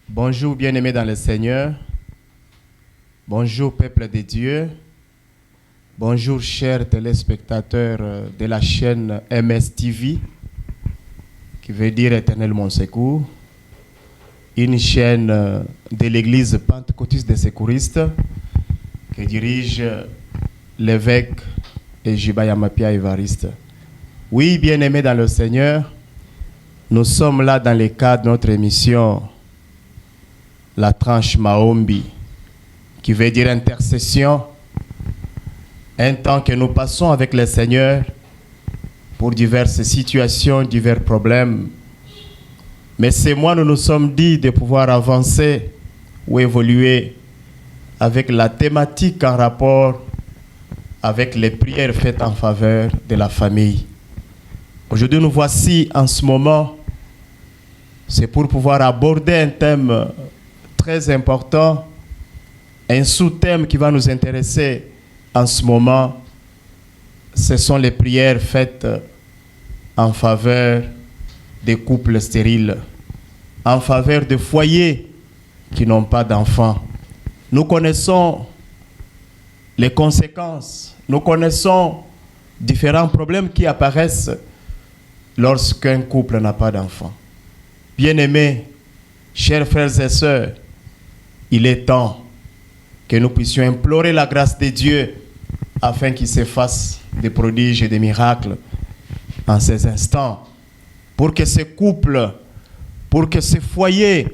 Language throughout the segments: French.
Bonjour bien-aimés dans le Seigneur. Bonjour peuple de Dieu. Bonjour chers téléspectateurs de la chaîne MSTV, qui veut dire Éternel Mon Secours, une chaîne de l'église pentecôtiste des secouristes que dirige l'évêque Ejibaya Mapia Évariste. Oui, bien-aimés dans le Seigneur, nous sommes là dans le cadre de notre émission La Tranche Maombi, qui veut dire intercession, un temps que nous passons avec le Seigneur pour diverses situations, divers problèmes. Mais c'est moi, nous nous sommes dit de pouvoir avancer ou évoluer avec la thématique en rapport avec les prières faites en faveur de la famille. Aujourd'hui, nous voici en ce moment, c'est pour pouvoir aborder un thème très important, un sous-thème qui va nous intéresser en ce moment. Ce sont les prières faites en faveur des couples stériles, en faveur de foyers qui n'ont pas d'enfants. Nous connaissons les conséquences, nous connaissons différents problèmes qui apparaissent lorsqu'un couple n'a pas d'enfants. Bien-aimés, chers frères et sœurs, il est temps que nous puissions implorer la grâce de Dieu afin qu'il se fasse des prodiges et des miracles en ces instants, pour que ces couples, pour que ces foyers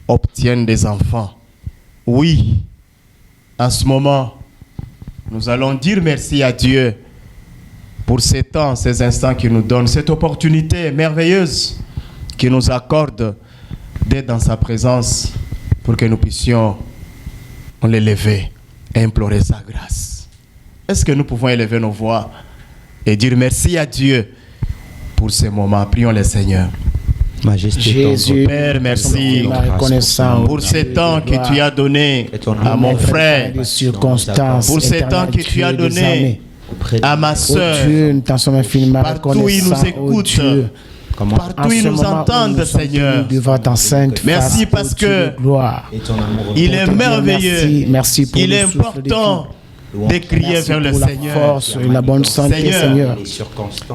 obtiennent des enfants. Oui, en ce moment, nous allons dire merci à Dieu pour ces temps, ces instants qu'il nous donne, cette opportunité merveilleuse qu'il nous accorde d'être dans sa présence pour que nous puissions l'élever et implorer sa grâce. Est-ce que nous pouvons élever nos voix et dire merci à Dieu pour ces moments? Prions le Seigneur. Majesté, Jésus, Père, merci pour ces temps que tu as donné à mon frère, pour ces temps que tu as donné à ma soeur. Partout ils nous écoutent, partout ils nous entendent, Seigneur. Merci parce que il est merveilleux, il est important de crier vers le Seigneur. Force et la bonne santé, Seigneur.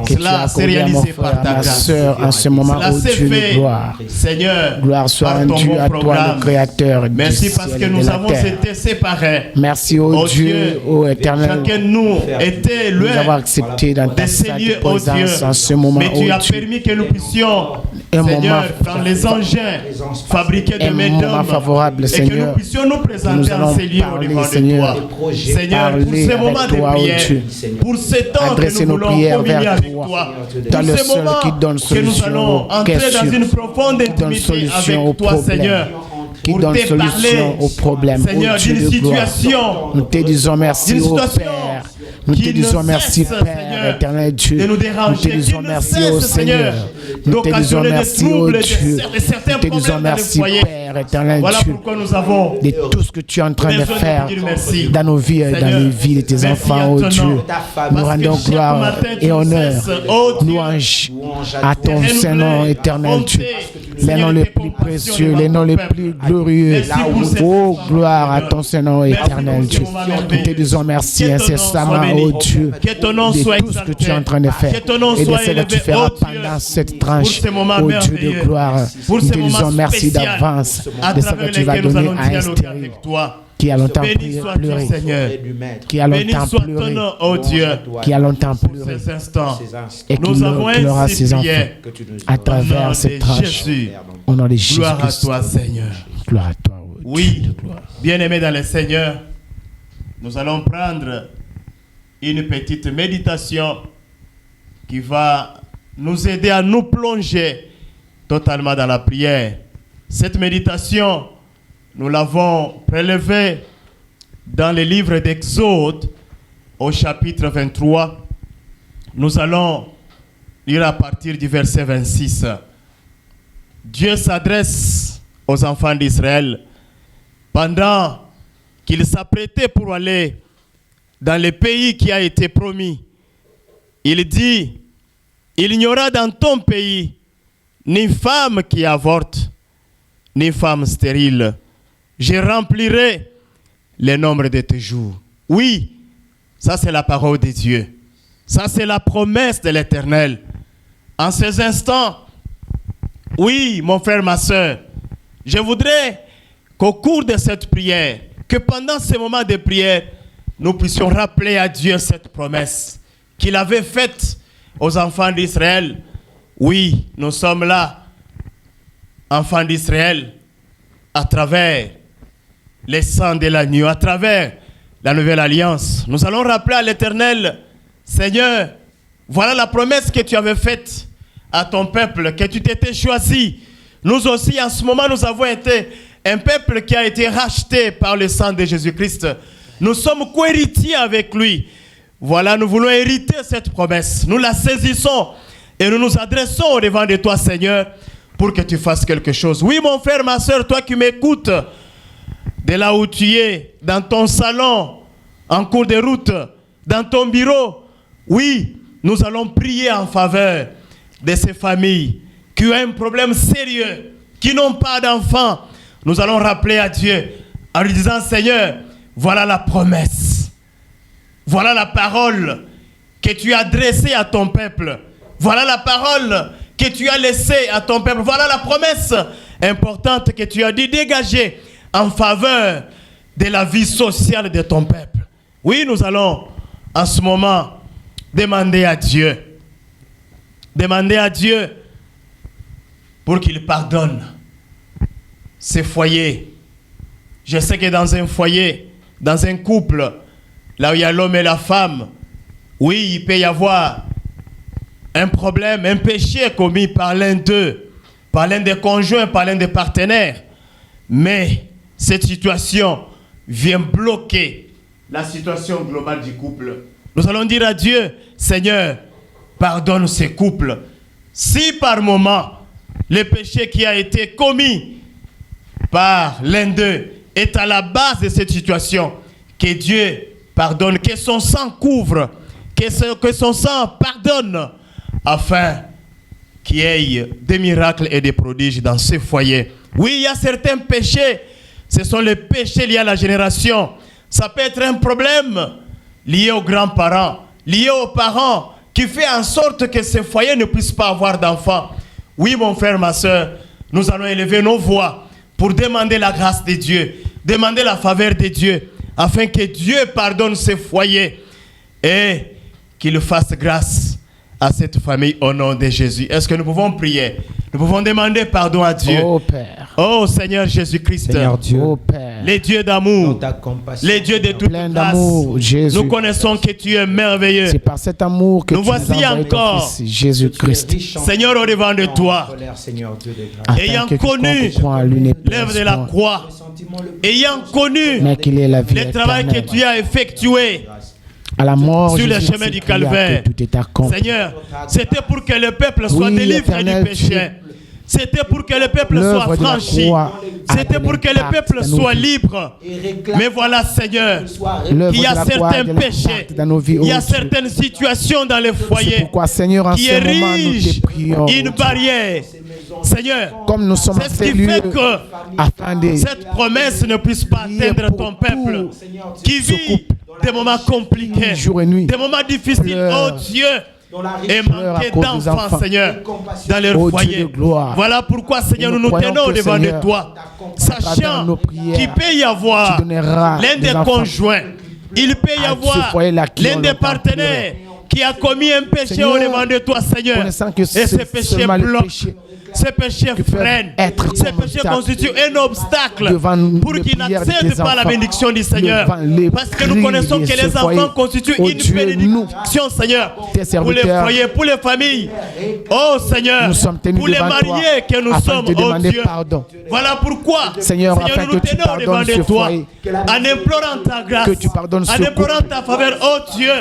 Cela s'est réalisé par ta grâce. En ce moment, Cela oh s'est Dieu fait, de gloire. Seigneur, Gloire soit par ton rendue bon à toi, programme. le Créateur. Merci du parce ciel que et nous de la avons terre. été séparés. Merci, oh Dieu, oh Éternel, Chacun de nous était nous avoir loin accepté dans ta de ces sainte lieux, oh Dieu. présence en ce moment, Mais tu oh as Dieu. permis que nous puissions, Un Seigneur, moment dans les engins fabriqués de un main moment d'homme, favorable, et que Seigneur. nous puissions nous présenter Nous en allons ces lieux parler, au-devant de Seigneur. toi. Seigneur, pour Parler ces avec moments de toi, oh prière, Dieu. pour ces temps que Adresser nous nos voulons prières communier vers avec toi. toi, Toi, pour le ces seul moments qui donne que nous solution allons aux entrer dans questions, une profonde qui donne intimité solution aux avec toi, problèmes, Seigneur, qui pour donne te solution parler, aux problèmes, Seigneur, oh Dieu d'une de gloire. situation, Nous te disons merci, d'une ô situation Père. Nous qui te ne disons merci, cesse, Père, Seigneur, éternel Dieu. de nous Nous te déranger, qui disons ne merci, cesse, ô Seigneur, Seigneur. Nous te disons d'occasionner des merci, ô troubles, Dieu. de certains Nous te disons problèmes dans le merci, foyer. Père, éternel Voilà Dieu, pourquoi nous avons de tout ce que tu es en train de besoin de faire te dire merci. dans nos vies et dans Seigneur, les vies de tes merci enfants, à ô ton Dieu. nom. Nous Parce que rendons chaque gloire matin, tu et ne honneur, cesses, ô Dieu, louange à ton renouveler Saint-Nom éternel bonté, Dieu. Les Seigneur, noms de les tes plus compassions précieux, devant les noms ton les peuple. plus glorieux. Merci pour cette Oh, présence, gloire à Seigneur. ton Saint-Nom Merci éternel pour ce Dieu. moment Nous te merveilleux. disons merci Que ton nom incessamment, soit béni. oh Dieu, Que ton nom de soit tout ce que tu es en train de faire Que ton nom et de soit ce que tu élevé, feras oh Dieu, pendant cette pour tranche, ces moments oh Dieu merveilleux, de gloire. pour Nous ces te disons moments merci spéciaux, d'avance à de ce que travers tu vas lesquels nous donner allons à un dialoguer stérile avec toi. qui a longtemps Béni soit Dieu, pleuré, Seigneur. qui a Béni longtemps soit ton pleuré, nom, oh Dieu, qui a longtemps pour pleuré ces instants. et qui Nous avons pleurera ainsi ses enfants prié. à Au nom travers de cette tranche. Jésus. Au nom de Jésus Gloire à Christ. toi, Seigneur. Gloire à toi, oh Dieu Oui, de gloire. bien-aimés dans le Seigneur, nous allons prendre une petite méditation qui va nous aider à nous plonger totalement dans la prière. Cette méditation, nous l'avons prélevée dans le livre d'Exode au chapitre 23. Nous allons lire à partir du verset 26. Dieu s'adresse aux enfants d'Israël pendant qu'ils s'apprêtaient pour aller dans le pays qui a été promis. Il dit, il n'y aura dans ton pays ni femme qui avorte, ni femme stérile. Je remplirai le nombre de tes jours. Oui, ça c'est la parole de Dieu. Ça c'est la promesse de l'Éternel. En ces instants, oui, mon frère, ma soeur, je voudrais qu'au cours de cette prière, que pendant ces moments de prière, nous puissions rappeler à Dieu cette promesse qu'il avait faite aux enfants d'Israël. Oui, nous sommes là, enfants d'Israël, à travers les sangs de l'agneau, à travers la nouvelle alliance. Nous allons rappeler à l'Éternel, Seigneur, voilà la promesse que tu avais faite à ton peuple, que tu t'étais choisi. Nous aussi, en ce moment, nous avons été un peuple qui a été racheté par le sang de Jésus-Christ. Nous sommes co-héritiers avec lui. Voilà, nous voulons hériter cette promesse. Nous la saisissons et nous nous adressons au devant de toi, Seigneur, pour que tu fasses quelque chose. Oui, mon frère, ma soeur, toi qui m'écoutes, de là où tu es, dans ton salon, en cours de route, dans ton bureau, oui, nous allons prier en faveur de ces familles qui ont un problème sérieux, qui n'ont pas d'enfants. Nous allons rappeler à Dieu en lui disant, Seigneur, voilà la promesse. Voilà la parole que tu as adressée à ton peuple. Voilà la parole que tu as laissée à ton peuple. Voilà la promesse importante que tu as dit dégager en faveur de la vie sociale de ton peuple. Oui, nous allons en ce moment demander à Dieu. Demander à Dieu pour qu'il pardonne ces foyers. Je sais que dans un foyer, dans un couple, là où il y a l'homme et la femme, oui, il peut y avoir un problème, un péché commis par l'un d'eux, par l'un des conjoints, par l'un des partenaires. Mais cette situation vient bloquer la situation globale du couple. Nous allons dire à Dieu, Seigneur, pardonne ces couples. Si par moment, le péché qui a été commis par l'un d'eux est à la base de cette situation, que Dieu pardonne, que son sang couvre, que son sang pardonne, afin qu'il y ait des miracles et des prodiges dans ce foyer. Oui, il y a certains péchés, ce sont les péchés liés à la génération. Ça peut être un problème lié aux grands-parents, lié aux parents, qui fait en sorte que ce foyer ne puisse pas avoir d'enfants. Oui, mon frère, ma soeur, nous allons élever nos voix pour demander la grâce de Dieu, demander la faveur de Dieu, afin que Dieu pardonne ces foyers et qu'il fasse grâce à cette famille au nom de Jésus. Est-ce que nous pouvons prier? Nous pouvons demander pardon à Dieu. Oh Père. Oh Seigneur Jésus-Christ. Seigneur Dieu. Oh Père. Les dieux d'amour, les dieux de toute Plein grâce. d'amour, Jésus. Nous connaissons que tu es merveilleux. C'est par cet amour que Nous tu nous as voici envoyé ton encore. Fils, Jésus-Christ. Seigneur, au devant de toi, ayant Afin que connu quiconque croit en lui n'ait pas l'œuvre de la espoir, croix, ayant connu mais qu'il ait la vie le travail que éternelle. tu as effectué À la mort, sur le Jésus chemin du s'écria calvaire. que tout est accompli. Seigneur, c'était pour que le peuple soit Oui, délivré du Éternel, péché. C'était pour que le peuple l'œuvre soit de la franchi. croix C'était a pour que le l'impact peuple dans nos soit vies. libre. Mais voilà, Seigneur, L'œuvre il y de a la croix a certains de péchés, l'impact dans nos vies. il y a Oh Dieu. certaines situations dans les C'est foyers pourquoi, Seigneur, en qui ce moment, nous érigent te prions. une barrière. Seigneur, Comme nous sommes c'est en ce qui ces lieux, fait que afin de cette promesse ne puisse pas prier atteindre pour ton peuple tout qui ce vit des moments compliqués, jour et nuit. des moments difficiles, Pleure. oh Dieu, et Pleure à manquer cause des d'enfants, enfants. Seigneur, dans leur Oh Dieu foyer. de gloire. Voilà pourquoi, Seigneur, Nous nous nous croyons tenons que, devant de Seigneur, toi, travers sachant nos prières, qu'il peut y avoir tu donneras l'un des des enfants conjoints, il peut y à ce avoir foyer-là qui l'un ont des longtemps partenaires qui a commis un péché Seigneur, au devant de toi, Seigneur. connaissant que Et c'est ce péché seulement le bloque. péché Ces péchés qui peuvent freinent. être Ces comme péchés obstacle constituent un obstacle devant pour les qu'ils prières de n'accèdent tes pas à la enfants, bénédiction du Seigneur. devant les Parce que nous prières connaissons de que ce les foyer. enfants constituent Oh une Dieu, bénédiction, Seigneur, tes pour les serviteurs, foyers, pour les familles. Oh Seigneur, nous sommes tenus pour les devant mariés toi que nous afin sommes, de te oh demander Dieu. pardon. Voilà pourquoi, Seigneur, afin nous nous que tu tenons devant pardonnes de ce toi, foyer. en implorant ta grâce, Que tu pardonnes en ce implorant ta faveur, oh Dieu,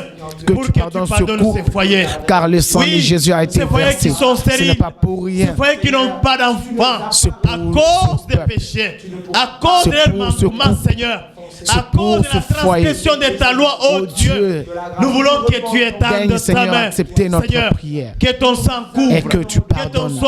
Que pour tu que tu pardonnes ce pardonnes couple, ces foyers. car le sang de Oui, Jésus a été ces foyers versé. qui sont Ce n'est stériles, pas pour ces rien. foyers qui n'ont pas d'enfants C'est pour à cause ce des peuple. péchés, à cause C'est de leur pour ce manquement, couple. Seigneur, C'est à cause de pour la ce foyer. transgression de ta loi, oh Oh Dieu. Dieu. Nous voulons que tu étendes Daigne, ta Seigneur, main, accepter notre Seigneur, prière. que ton sang couvre, Et que tu ton pardonnes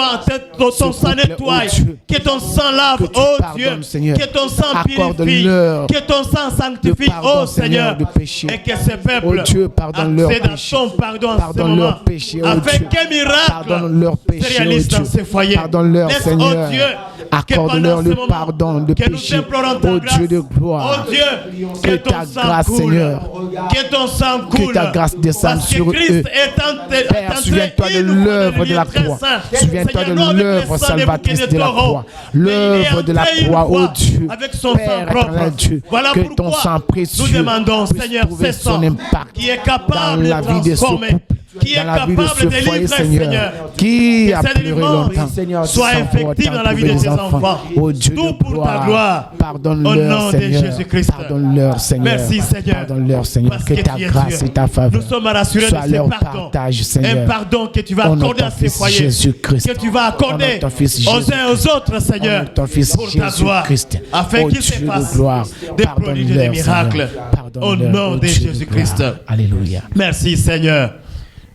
ton ce sang couple, nettoie, oh Dieu. que ton sang lave, Que tu oh pardonnes, Dieu, Seigneur. que ton sang purifie, Accorde-leur que ton sang sanctifie, pardon, oh Seigneur, Seigneur, de péché. et que ce peuple Oh Dieu, pardonne leur accède à péché. ton pardon en ce Pardonne moment, leur péché, oh afin Dieu. qu'un miracle Pardonne leur se péché, réalise oh dans Dieu. ces foyers. Pardonne-leur, Laisse, Seigneur. oh Dieu, Accorde-leur le moment, pardon de que nous péché, implorons ta oh grâce, Dieu de gloire. oh Dieu, Que que ta ton sang grâce, coule, Seigneur. que ton sang coule, ta grâce descende parce que sur Christ eux. est entré, Père, souviens-toi de l'œuvre de la croix. Souviens-toi de l'œuvre salvatrice de la croix. L'œuvre de la croix, oh Dieu. Avec son Père sang propre. éternel Dieu, Voilà que ton pourquoi sang précieux nous demandons, puisse Seigneur, trouver ce son sang impact qui est capable dans la de vie de ce transformer, couple, qui est dans la vie de capable ce de foyer, délivrer, Seigneur, Seigneur. qui a Que cette pleuré délivrance longtemps, soit sans effective pourtant dans la vie de trouver tes les enfants. Oh Dieu Tout de pour ta gloire. Au pardonne-leur, nom de Seigneur. Jésus-Christ. Pardonne-leur, Seigneur. Merci, Seigneur. Pardonne-leur, Seigneur. Parce Que ta tu es grâce Dieu. et ta faveur Nous sommes rassurés soient de ce leur pardon. partage, Un Seigneur. pardon que tu vas Au nom de accorder ton à ces Fils foyers. Jésus-Christ. Que tu vas Au nom accorder de ton Fils aux uns et Jésus-Christ. aux autres, Seigneur. Au nom de ton Fils Pour ta gloire. Jésus-Christ. Afin Oh qu'ils se Dieu de fassent gloire, des prodiges et des pardonne-leur, miracles. Seigneur. Au Pardonne-leur, nom oh de Dieu Jésus-Christ. gloire. Alléluia. Merci, Seigneur.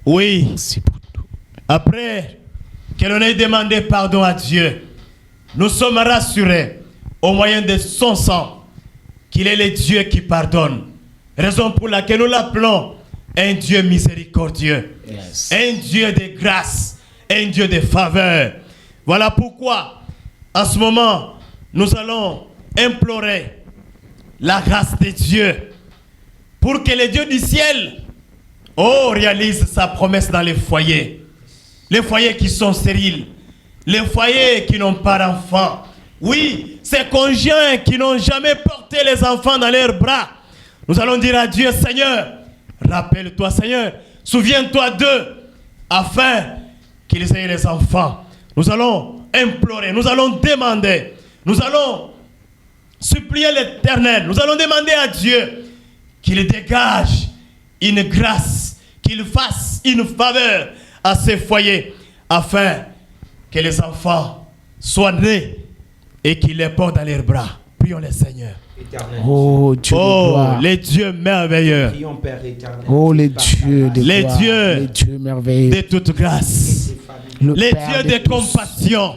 Oui. Merci pour tout. Après que l'on ait demandé pardon à Dieu, nous sommes rassurés au moyen de son sang qu'il est le Dieu qui pardonne. Raison pour laquelle nous l'appelons un Dieu miséricordieux, un Dieu de grâce, un Dieu de faveur. Voilà pourquoi, en ce moment, nous allons implorer la grâce de Dieu pour que le Dieu du ciel réalise sa promesse dans les foyers. Les foyers qui sont stériles, les foyers qui n'ont pas d'enfants. Oui, ces conjoints qui n'ont jamais porté les enfants dans leurs bras. Nous allons dire à Dieu, Seigneur, rappelle-toi, Seigneur, souviens-toi d'eux, afin qu'ils aient les enfants. Nous allons implorer, nous allons demander, nous allons supplier l'Éternel, nous allons demander à Dieu qu'il dégage une grâce, qu'il fasse une faveur à ces foyers, afin que les enfants soient nés et qu'il les portent dans leurs bras. Prions le Seigneur. Éternel. Oh Dieu de gloire. Les dieux merveilleux, Prions, Père éternel. Oh les dieux de les gloire. dieux Les dieux merveilleux. de toute grâce, Le les Père dieux de tous. compassion.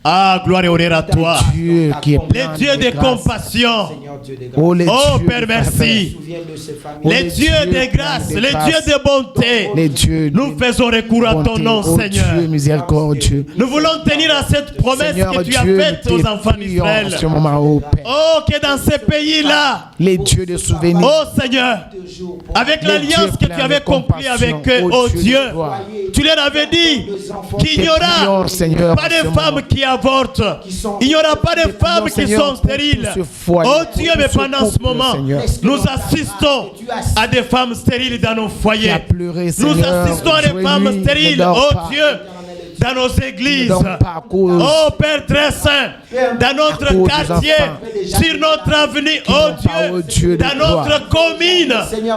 Ah, gloire et honneur à toi. Dieu qui est Les plein dieux de grâce. compassion. Seigneur Dieu des Oh grâces. les Oh, dieux Père, de merci. Souviens de ces familles. Oh, Les les dieux dieux de pleins grâce, de les grâce. dieux de bonté. Les dieux Nous de faisons recours à ton bonté. nom, Oh Seigneur. Dieu miséricordieux. Nous voulons tenir à cette promesse Seigneur que tu as Dieu, faite nous aux te enfants prions d'Israël. en ce moment, oh Père. Oh, que dans ces pays-là, Les dieux de souvenirs. oh Seigneur, avec Les l'alliance dieux que tu pleins avais de conclue avec compassion. eux, Oh oh Dieu Dieu, de gloire. tu leur avais dit qu'il n'y Te aura prions, Seigneur, pas en de ce femmes moment. qui avortent. Il n'y aura pas de Te prions, femmes qui Seigneur, sont pour stériles. tout ce foyer, Oh pour Dieu, tout mais ce pendant ce couple, moment, Seigneur. nous assistons à des femmes stériles dans nos Qui foyers. a pleuré, Nous Seigneur. assistons à des Joue femmes nuit, stériles, ne dors oh pas. Dieu, dans nos églises. Ne dors pas à cause Oh Père très saint, dans notre cause des quartier, enfants sur notre avenue, qui oh n'ont pas, oh Dieu, Dieu de dans gloire. notre commune,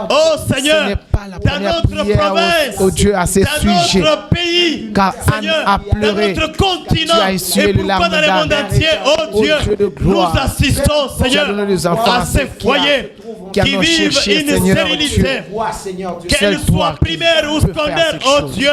oh Ce Seigneur, n'est pas la dans première notre prière, province, oh Dieu, à ces dans sujets. notre pays, Car Anne Seigneur, a dans pleuré. notre continent, Tu as essuyé et les pourquoi larmes dans le monde d'Anne. entier, oh Oh Dieu, Dieu de gloire. nous assistons, Tu as Seigneur, donné les enfants à à ces ceux foyers qui en qui ont vivent cherché, une Seigneur, stérilité, Seigneur Dieu. qu'elle Seul toi soit qui primaire ou peux faire secondaire, cette oh chose. Dieu,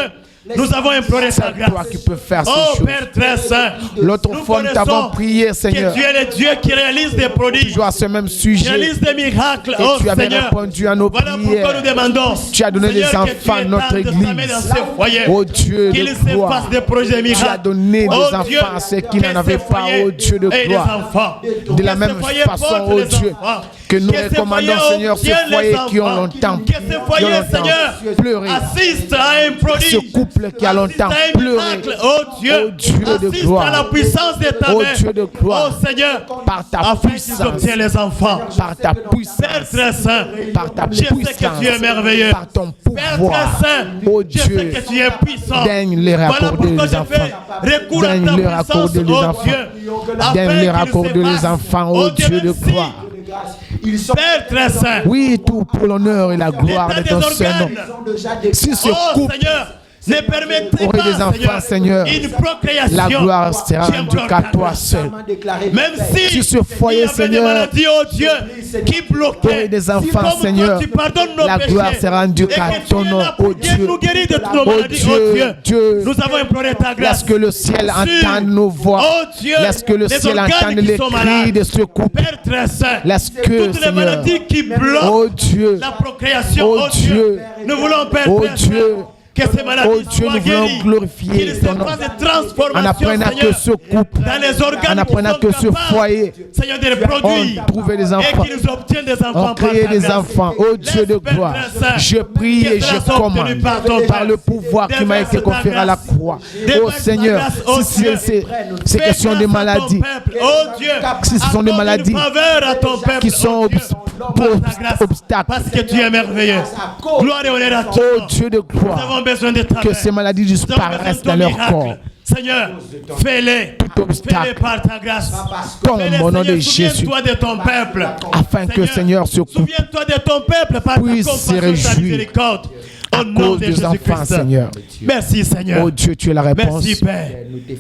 nous avons imploré ta C'est toi grâce. qui peux faire ces Oh choses. Père très saint, L'autre nous fois, nous t'avons connaissons prié, Seigneur. que tu es le Dieu qui réalise des prodiges, Toujours à ce même qui sujet. réalise des miracles, Et oh tu avais Seigneur. répondu à nos Voilà pourquoi prières. nous demandons, Tu as donné Seigneur, des que enfants tu à notre étendes ta main église. dans ces foyers, Oh Dieu qu'ils de se gloire. fassent des projets miracles. Tu as donné des Oh enfants Dieu, à ceux qui que n'en avaient ces pas, foyers oh Dieu de aient des gloire. enfants. De la Que même ces foyers façon, portent oh les Dieu, enfants. que nous Que ces recommandons, foyers Seigneur, ces obtiennent foyers les qui ont enfants. longtemps, Que ces foyers, Seigneur, pleuré. assistent à un prodige. Ce couple qui a longtemps assistent à un pleuré. miracle. Oh Dieu, Oh Dieu de assiste gloire. à la puissance de ta Oh main. Dieu de gloire. Oh Seigneur, Par ta afin qu'ils puissance. obtiennent les enfants. Par ta Père puissance. très saint, Par ta je sais puissance. que tu es merveilleux. Par ton Père pouvoir. très saint, Oh je sais Dieu. que tu es puissant. Daigne leur Voilà accorder pourquoi les je enfants. fais recours à Daigne ta leur puissance, accorder les oh enfants. Dieu. Daigne afin leur qu'ils accorder se les fassent. enfants, oh Dieu de merci. gloire. Ils sont Père très saint, Oui, tout pour l'honneur et la gloire l'état de des ton Saint nom. organes. déjà des Si ce Oh couple Seigneur, Ne permettez Aurait des pas, enfants, Seigneur. une procréation. La gloire sera J'ai rendue encore qu'à ta toi grâce. seul. Même si Sur ce foyer, il y avait Seigneur, des maladies, oh Dieu, qui bloquaient. Aurait des enfants, Comme Seigneur. toi, tu pardonnes nos La péchés. gloire sera rendue Et qu'à que tu ton es nom, là pour oh Dieu. nous guérir de toutes nos Oh maladies, oh Dieu. Dieu. Nous avons imploré ta grâce. Laisse que le ciel entende nos voix. Oh Dieu, Laisse que le les ciel organes entende qui les sont cris malades. de secours. Père très saint, Laisse que, toutes les Seigneur, maladies qui bloquent oh Dieu, la procréation, oh oh Dieu, Dieu, nous voulons, Père oh très Dieu, saint, que ces maladies oh Dieu, soient nous voulons guéries, glorifier qu'il se ton nom. fasse des En transformations, apprenant que Seigneur, ce couple, dans les organes en apprenant qui sont que ce capables, foyer, Seigneur, de les produire on trouvait des et enfants, qu'ils obtiennent des enfants on créait par ta des grâce. enfants. Oh Dieu de Laisse, gloire, Père très saint, je prie que et cela je soit commande obtenu par ton par le grâce. pouvoir qui m'a été Déverse ta conféré à la grâce. croix. Déverse Oh ta Seigneur, grâce, oh si Dieu. ces questions de maladies, Oh Dieu, si ce sont des accorde maladies une faveur à ton peuple, qui sont oh Dieu, par ta grâce, obstacles, parce que tu es merveilleux. Gloire et honneur à ton oh nom. Dieu de Nous gloire, avons besoin de ta que main. ces maladies Nous avons besoin de disparaissent ton dans leur miracle. corps. Seigneur, fais-les. Tout obstacle Fais-les par ta grâce. tombe Fais-les, au nom de Seigneur. Jésus, Souviens-toi de ton peuple. afin que Seigneur se coupe Souviens-toi de ton peuple par ta puisse se compassion et ta réjouir miséricorde. à Au nom cause de des enfants, Jésus-Christ. Seigneur. Merci, Seigneur. Oh Dieu, tu es la réponse. Merci, Père.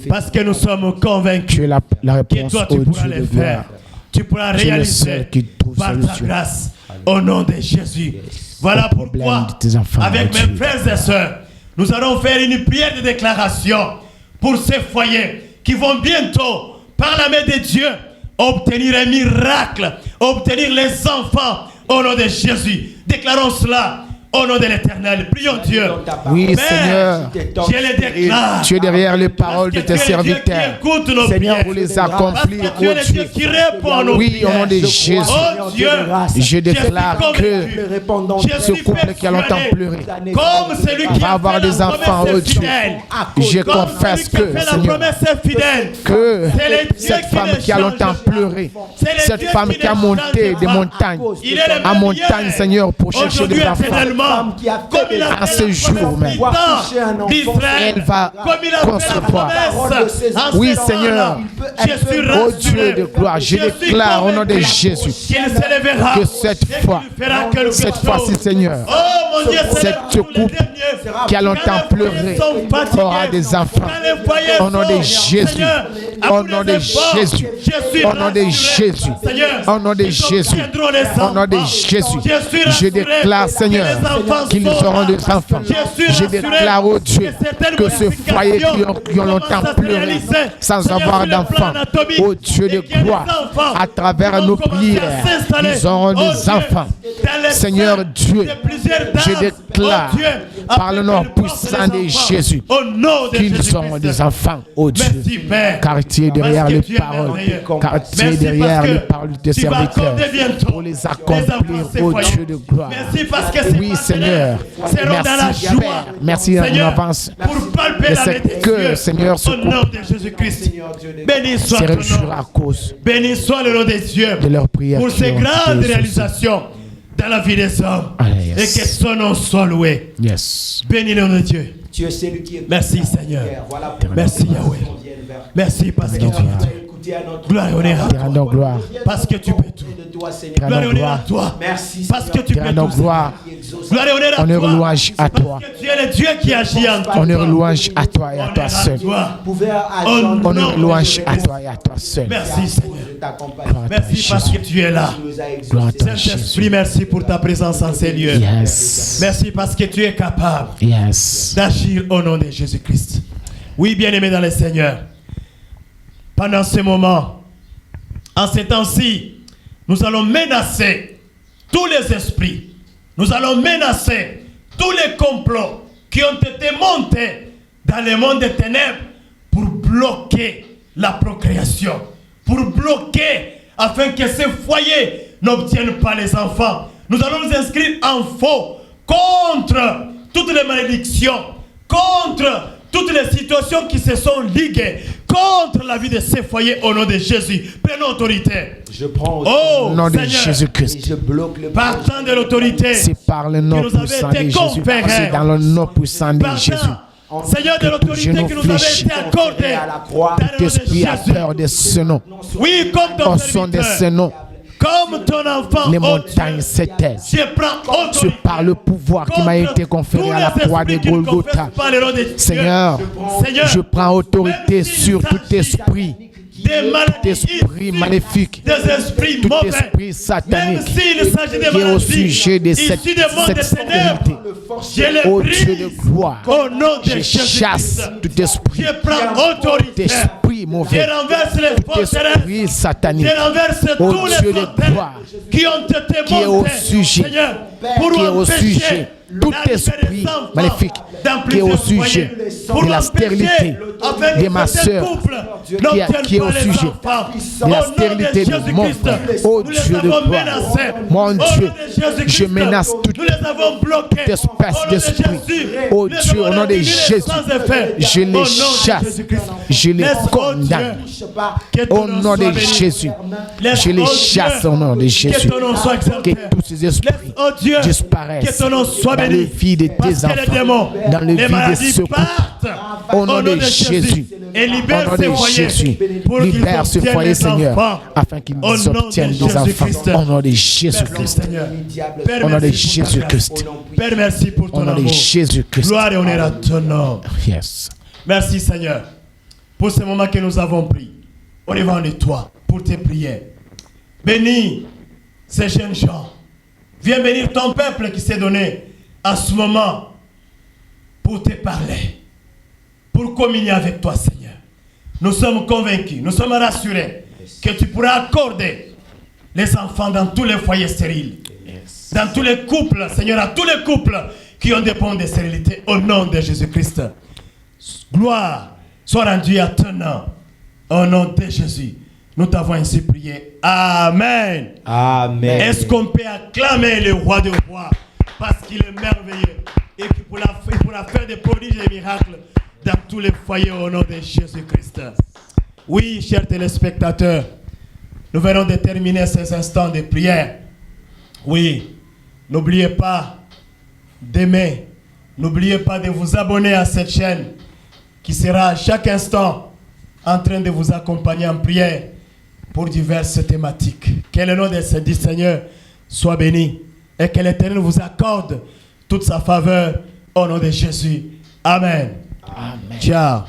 Parce que nous sommes convaincus Tu es la que réponse, toi, oh tu pourras Dieu les de faire. gloire. Tu pourras Tu es le réaliser seul qui trouve par ta solution. grâce. Au nom de Jésus. Voilà problème pourquoi, de tes enfants, avec oh mes Dieu. frères et sœurs, nous allons faire une prière de déclaration pour ces foyers qui vont bientôt, par la main de Dieu, obtenir un miracle, obtenir les enfants au nom de Jésus. Déclarons cela au nom de l'Éternel. Prions Dieu. Oui, Père, Seigneur. je les déclare. Tu es derrière les paroles de Parce que tes tu es le Dieu serviteurs. qui écoute nos Seigneur, prières. pour les Parce accomplir, que tu es oh le Dieu Dieu. qui répond à nos Oui, prières. au nom de Jésus. Oh Dieu, Je déclare suis que convaincu. Je ce suis couple qui a longtemps persuadé, pleuré comme celui qui va a avoir fait des la enfants, promesse oh Dieu. fidèle. Je Comme confesse celui qui a que, fait la Seigneur, promesse fidèle. que C'est le Dieu cette qui femme ne qui a change longtemps pas. pleuré, C'est le cette Dieu femme qui qui a ne monté change des pas. montagnes, Il est le à même montagne, hier. Seigneur, pour chercher Aujourd'hui, des enfants. éternellement, comme il a À fait ce la jour promesse même, d'Israël, elle va comme il a fait la concevoir. promesse en Oui, ce Seigneur. temps-là, je suis Oh rassuré. Dieu de gloire, je suis déclare au nom de convaincu Jésus qu'il s'élèvera que cette et fois, qu'il fera quelque cette chose. fois-ci, Seigneur, Oh mon Dieu, cette célèbre tous les couple derniers. qui a longtemps Quand les pleuré foyers sont fatigués, aura des enfants. quand les foyers Au nom de sont, Jésus. Seigneur, Au après nom les de efforts, Jésus. je suis Au nom de rassuré. Jésus. Seigneur, Au nom de ils Jésus. obtiendront les Au nom de enfants. Jésus. Je suis Je rassuré déclare, que Seigneur, les enfants qu'ils sont auront là. des enfants. Je suis Je rassuré déclare, oh Dieu, certaines que ce foyer qui ont longtemps commencent à se pleuré réaliser. sans Seigneur, avoir sur le plan d'enfants, anatomique, oh Dieu de et qu'il y a des gloire, enfants à travers qui vont nos commencer à prières, s'installer. ils auront Oh des Dieu, enfants. dans les Seigneur seins Dieu, de plusieurs dames. je déclare Oh Dieu, par le nom afin qu'elles puissant portent de les enfants. Jésus Au nom de qu'ils Jésus-Christ. auront des enfants, oh Dieu. Merci Père. Car tu es derrière Parce que les tu es paroles, merveilleux. car tu es Merci derrière parce que les paroles de tes tu vas serviteurs accorder bientôt pour les accomplir, enfants, ces oh foyers. Dieu de gloire. Merci parce que ces Oui, partenaires Seigneur. seront dans la Merci, joie. Père. Merci en Seigneur, avance. pour palper Et la c'est main de que, Dieu. Seigneur, ce Au nom de Jésus-Christ. Béni soit Se ton réjouir nom. à cause Béni soit le nom de Dieu de leurs prières pour qui ces ont été grandes exaucées. réalisations dans la vie des hommes. Allez, Et yes. que son nom soit loué. Yes. Béni le nom de Dieu. Tu es celui qui est Merci, Seigneur. Voilà Merci, Yahweh. Merci parce que tu es Dieu. Gloire et honneur à Te toi. rendons gloire. Parce que tu peux tout. Te Gloire et rendons honneur à gloire. toi. Merci. Parce que tu Te peux rendons tout. gloire. Gloire et honneur à Honneur toi. et louange à toi. Parce que tu es le Dieu qui agit en toi. Honneur et louange à toi et à toi Honneur seul. toi. Honneur Honneur et louange à toi et à toi seul. Merci Seigneur. Gloire à toi, Merci parce que Jésus. tu es là. Gloire à toi, Jésus. Saint-Esprit, merci pour ta présence en ces lieux. Yes. Merci parce que tu es capable Yes. d'agir au nom de Jésus-Christ. Oui, bien-aimés dans le Seigneur, pendant ce moment, en ces temps-ci, nous allons menacer tous les esprits. Nous allons menacer tous les complots qui ont été montés dans le monde des ténèbres pour bloquer la procréation, pour bloquer afin que ces foyers n'obtiennent pas les enfants. Nous allons nous inscrire en faux contre toutes les malédictions, contre toutes les situations qui se sont liguées contre la vie de ces foyers au nom de Jésus. Prenons autorité. Je prends Oh, Au nom de Seigneur, et Jésus-Christ. je bloque le partant de l'autorité C'est par le nom qui nous avait puissant été de Jésus. conféré. C'est dans le nom puissant de Jésus. partant, Seigneur, de Que tout l'autorité genou qui nous avait fléchit. été accordée à la croix. dans le nom de L'esprit a Jésus. peur de ce nom. Oui, comme ton Au son de ce serviteur, nom. Comme ton enfant, les oh montagnes Dieu, se taisent. je prends C'est autorité par le pouvoir qui m'a été conféré à la croix de Golgotha. Seigneur, je prends autorité sur tout esprit, maléfique, des esprits tout mauvais, esprit satanique même s'il s'agit de qui est au maladies sujet de issues cette du monde des stérilité. ténèbres, je les Ô Dieu de brise gloire, au nom de je Jésus-Christ. chasse tout esprit, Je prends autorité. esprit Je mauvais, renverse les tout forteresses. esprit satanique, Je renverse ô tous Dieu les de forteresses gloire, qui ont été qui est au montées, sujet, Seigneur, pour qui est au empêcher sujet, tout la vie esprit des enfants maléfique dans qui est au plusieurs sujet foyers, pour de la empêcher stérilité afin que de ma certains sœur, couples qui est n'obtiennent au pas les sujet enfants. de la Au nom stérilité de de mon Jésus-Christ, frère. Ô nous Dieu les de avons gloire, menacés. mon Au nom Dieu, de Jésus-Christ, je menace tout nous les avons bloqués. espèce Au nom de d'esprit. Jésus, Ô nous Dieu, avons au nom de réduit les Jésus, sans effet. je Au nom les de chasse, Jésus-Christ. je les Laisse, oh condamne. Dieu, que ton Au nom nom soit de béni. Jésus, Laisse, je les oh chasse Dieu, au nom de que Jésus. ton nom soit exalté. Que tous ces esprits Laisse, oh Dieu, que disparaissent ton nom soit dans béni. le vie de Parce tes que les démons, enfants, dans le les vie de maladies ce couple. partent. Au nom de Jésus, Et au libère nom ces de foyers Jésus, pour qu'ils libère ce obtiennent foyer, des Seigneur, enfants. afin qu'ils Au nom de obtiennent des enfants. Jésus-Christ. Au nom de Merci Jésus-Christ. Seigneur. Père, Au nom de merci pour ta Jésus-Christ. grâce. Père, merci pour Au ton nom de amour. Jésus-Christ. Gloire et honneur à ton nom. Yes. Merci Seigneur pour ce moment que nous avons pris au devant de toi pour tes prières. Bénis ces jeunes gens. Viens bénir ton peuple qui s'est donné à ce moment pour te parler, pour communier avec toi Seigneur. Nous sommes convaincus, nous sommes rassurés que tu pourras accorder les enfants dans tous les foyers stériles, dans tous les couples, Seigneur, à tous les couples qui ont des ponts de stérilité au nom de Jésus-Christ. Gloire soit rendue à ton nom, au nom de Jésus. Nous t'avons ainsi prié. Amen. Amen. Est-ce qu'on peut acclamer le roi des rois parce qu'il est merveilleux et qu'il pourra faire des prodiges et des miracles dans tous les foyers au nom de Jésus-Christ. Oui, chers téléspectateurs, nous venons de terminer ces instants de prière. Oui, n'oubliez pas d'aimer, n'oubliez pas de vous abonner à cette chaîne qui sera à chaque instant en train de vous accompagner en prière pour diverses thématiques. Que le nom de ce Seigneur soit béni et que l'Éternel vous accorde toute sa faveur au nom de Jésus. Amen. Amen. Ciao.